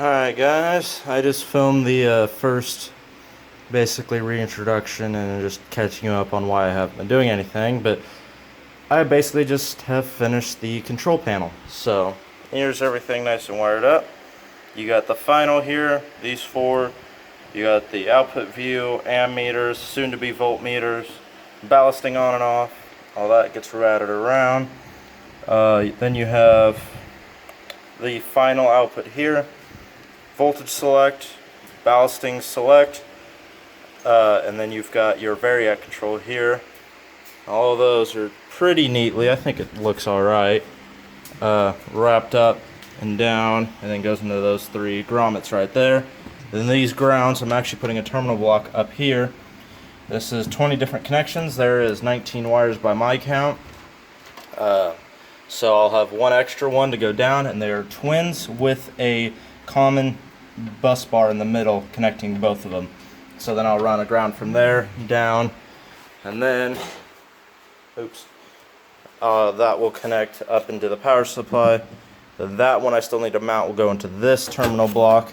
Alright guys, I just filmed the first basically reintroduction and just catching you up on why I haven't been doing anything, but I basically just have finished the control panel. So here's everything nice and wired up. You got the final here, these four. You got the output view, ammeters, soon to be voltmeters, ballasting on and off. All that gets routed around. Then you have the final output here. Voltage select, ballasting select, and then you've got your variac control here. All of those are pretty neatly, I think it looks alright, wrapped up and down, and then goes into those three grommets right there. Then these grounds, I'm actually putting a terminal block up here. This is 20 different connections. There is 19 wires by my count. So I'll have one extra one to go down, and they are twins with a common bus bar in the middle connecting both of them. So then I'll run a ground from there down, and then that will connect up into the power supply. That one I still need to mount will go into this terminal block,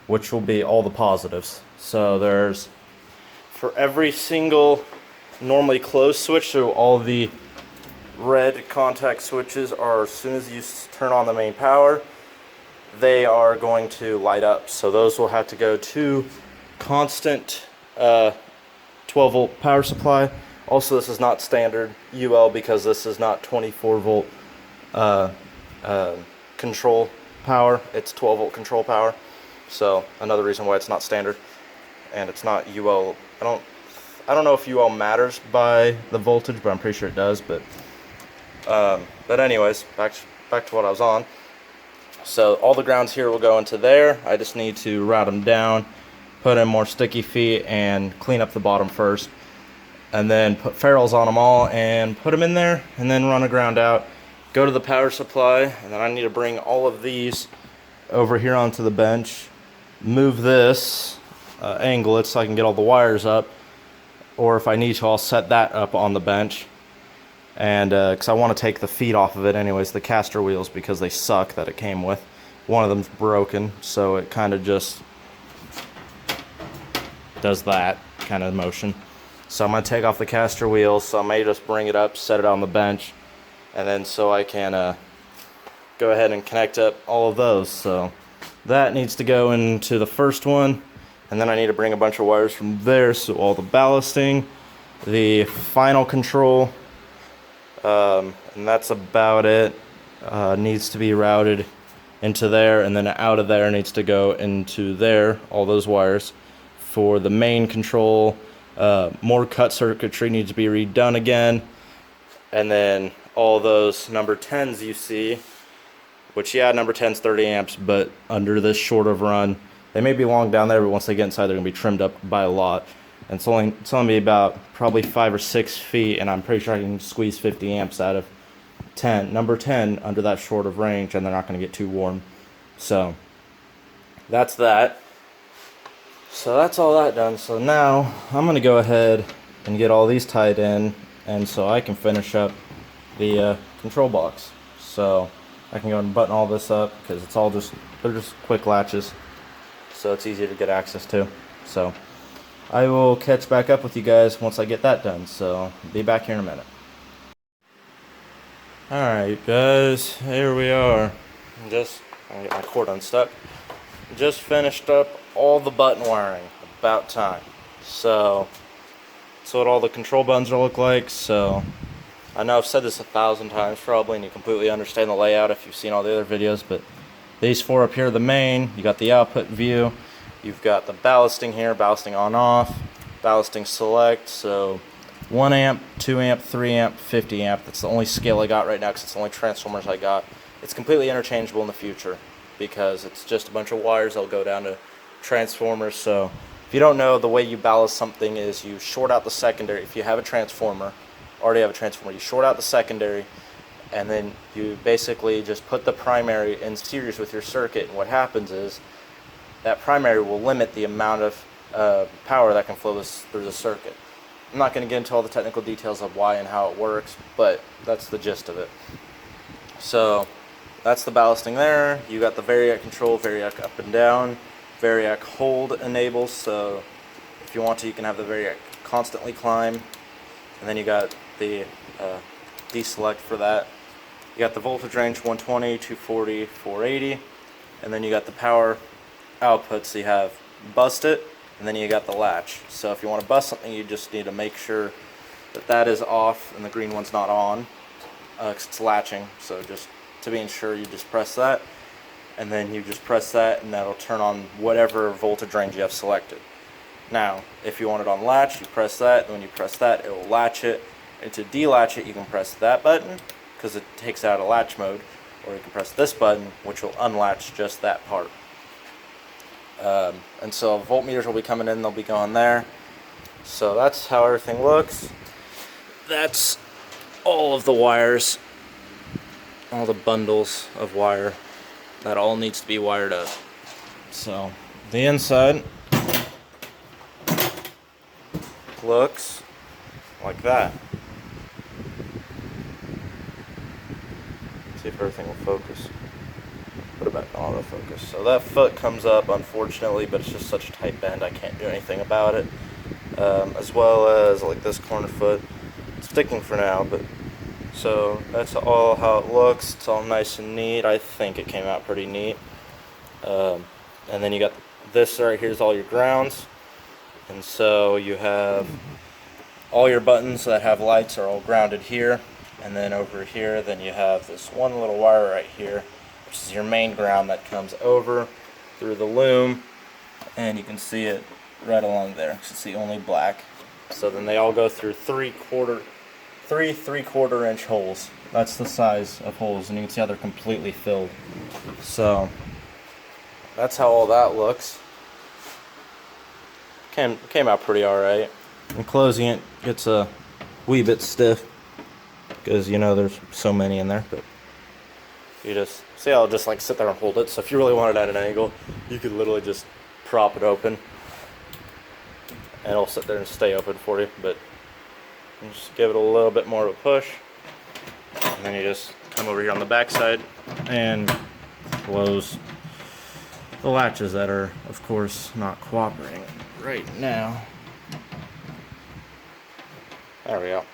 which will be all the positives. So there's, for every single normally closed switch, so all the red contact switches are, as soon as you turn on the main power, they are going to light up. So those will have to go to constant 12 volt power supply. Also, this is not standard UL because this is not 24 volt control power. It's 12 volt control power. So another reason why it's not standard, and it's not UL. I don't know if UL matters by the voltage, but I'm pretty sure it does. But anyways, back to what I was on. So all the grounds here will go into there. I just need to route them down, put in more sticky feet, and clean up the bottom first. And then put ferrules on them all and put them in there, and then run a ground out. Go to the power supply, and then I need to bring all of these over here onto the bench. Move this, angle it so I can get all the wires up. Or if I need to, I'll set that up on the bench. And because I want to take the feet off of it anyways, the caster wheels, because they suck that it came with. One of them's broken, so it kind of just does that kind of motion. So I'm going to take off the caster wheels, so I may just bring it up, set it on the bench, and then so I can go ahead and connect up all of those. So that needs to go into the first one, and then I need to bring a bunch of wires from there, so all the ballasting, the final control, and that's about it. Needs to be routed into there, and then out of there needs to go into there, all those wires. For the main control, more cut circuitry needs to be redone again, and then all those number 10s you see, which, yeah, number 10's 30 amps, but under this short of run, they may be long down there, but once they get inside, they're going to be trimmed up by a lot. And it's only be about probably 5 or 6 feet, and I'm pretty sure I can squeeze 50 amps out of number 10 under that short of range, and they're not going to get too warm. So that's that. So that's all that done. So now I'm going to go ahead and get all these tied in, and so I can finish up the control box. So I can go and button all this up because it's all they're just quick latches, so it's easy to get access to. So I will catch back up with you guys once I get that done, so be back here in a minute. Alright guys, here we are. I get my cord unstuck. Just finished up all the button wiring. About time. So that's what all the control buttons will look like. So I know I've said this 1,000 times probably, and you completely understand the layout if you've seen all the other videos, but these four up here are the main. You got the output view. You've got the ballasting here, ballasting on off, ballasting select, so 1 amp, 2 amp, 3 amp, 50 amp. That's the only scale I got right now because it's the only transformers I got. It's completely interchangeable in the future because it's just a bunch of wires that'll go down to transformers. So if you don't know, the way you ballast something is you short out the secondary. If you have a transformer, already have a transformer, you short out the secondary, and then you basically just put the primary in series with your circuit, and what happens is that primary will limit the amount of power that can flow through the circuit. I'm not going to get into all the technical details of why and how it works, but that's the gist of it. So that's the ballasting there. You got the variac control, variac up and down, variac hold enables, so if you want to, you can have the variac constantly climb. And then you got the deselect for that. You got the voltage range 120, 240, 480, and then you got the power output, so you have bust it, and then you got the latch. So if you want to bust something, you just need to make sure that that is off and the green one's not on, because it's latching. So just to be sure, you just press that, and then you just press that, and that'll turn on whatever voltage range you have selected. Now, if you want it on latch, you press that, and when you press that, it will latch it. And to delatch it, you can press that button, because it takes it out of latch mode, or you can press this button, which will unlatch just that part. And so voltmeters will be coming in, they'll be going there. So that's how everything looks. That's all of the wires, all the bundles of wire. That all needs to be wired up. So the inside looks like that. See if everything will focus. Put it back on autofocus. So that foot comes up, unfortunately, but it's just such a tight bend I can't do anything about it. As well as like this corner foot. It's sticking for now, but so that's all how it looks. It's all nice and neat. I think it came out pretty neat. And then you got this right here's all your grounds. And so you have all your buttons that have lights are all grounded here. And then over here, then you have this one little wire right here, which is your main ground that comes over through the loom. And you can see it right along there, 'cause it's the only black. So then they all go through three 3/4 inch holes. That's the size of holes, and you can see how they're completely filled. So that's how all that looks. Came out pretty alright. And closing it gets a wee bit stiff, because you know there's so many in there, but you just see I'll just like sit there and hold it. So if you really want it at an angle, you could literally just prop it open and it'll sit there and stay open for you. But you just give it a little bit more of a push, and then you just come over here on the back side and close the latches that are of course not cooperating right now. There we go.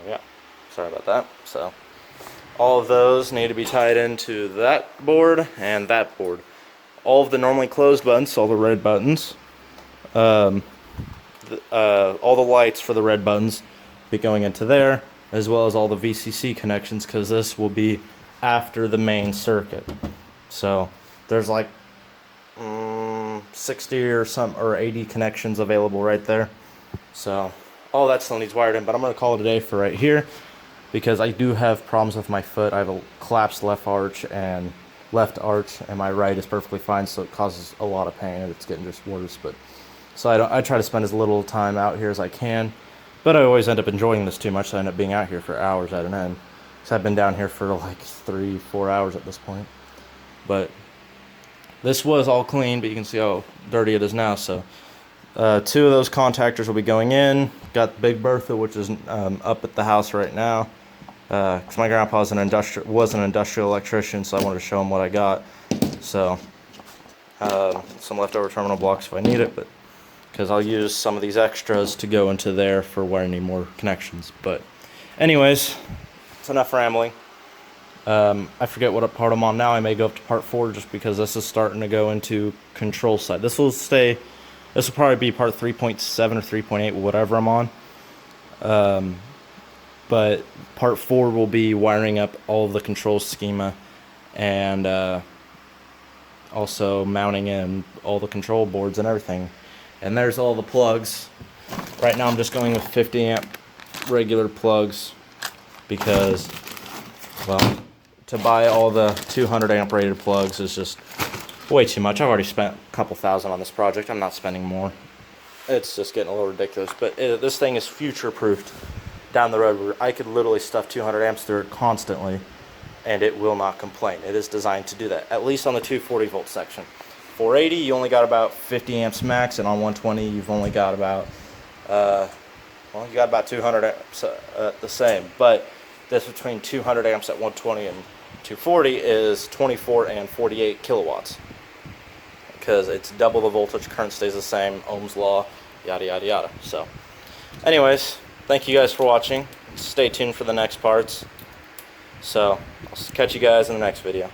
Yeah, sorry about that. So all of those need to be tied into that board and that board. All of the normally closed buttons, all the red buttons, all the lights for the red buttons be going into there, as well as all the VCC connections, because this will be after the main circuit. So there's like 60 or 80 connections available right there. So all that still needs wired in, but I'm going to call it a day for right here, because I do have problems with my foot. I have a collapsed left arch, and my right is perfectly fine, so it causes a lot of pain, and it's getting just worse. But so I try to spend as little time out here as I can, but I always end up enjoying this too much, so I end up being out here for hours at an end. So I've been down here for like 3-4 hours at this point. But this was all clean, but you can see how dirty it is now. So 2 of those contactors will be going in. Got Big Bertha, which is up at the house right now, because my grandpa was an industrial electrician, so I wanted to show him what I got. So some leftover terminal blocks if I need it, but because I'll use some of these extras to go into there for where I need more connections. But anyways, it's enough rambling. I forget what part I'm on now. I may go up to part 4, just because this is starting to go into control side. This will probably be part 3.7 or 3.8, whatever I'm on. But part 4 will be wiring up all of the control schema, and also mounting in all the control boards and everything. And there's all the plugs. Right now I'm just going with 50 amp regular plugs, because, well, to buy all the 200 amp rated plugs is just way too much. I've already spent a couple thousand on this project. I'm not spending more. It's just getting a little ridiculous. But this thing is future proofed down the road, where I could literally stuff 200 amps through it constantly and it will not complain. It is designed to do that, at least on the 240 volt section. 480, you only got about 50 amps max, and on 120 you've only got about you got about 200 amps the same. But This between 200 amps at 120 and 240 is 24 and 48 kilowatts. Because it's double the voltage, current stays the same, Ohm's law, yada yada yada. So anyways, thank you guys for watching. Stay tuned for the next parts. So I'll catch you guys in the next video.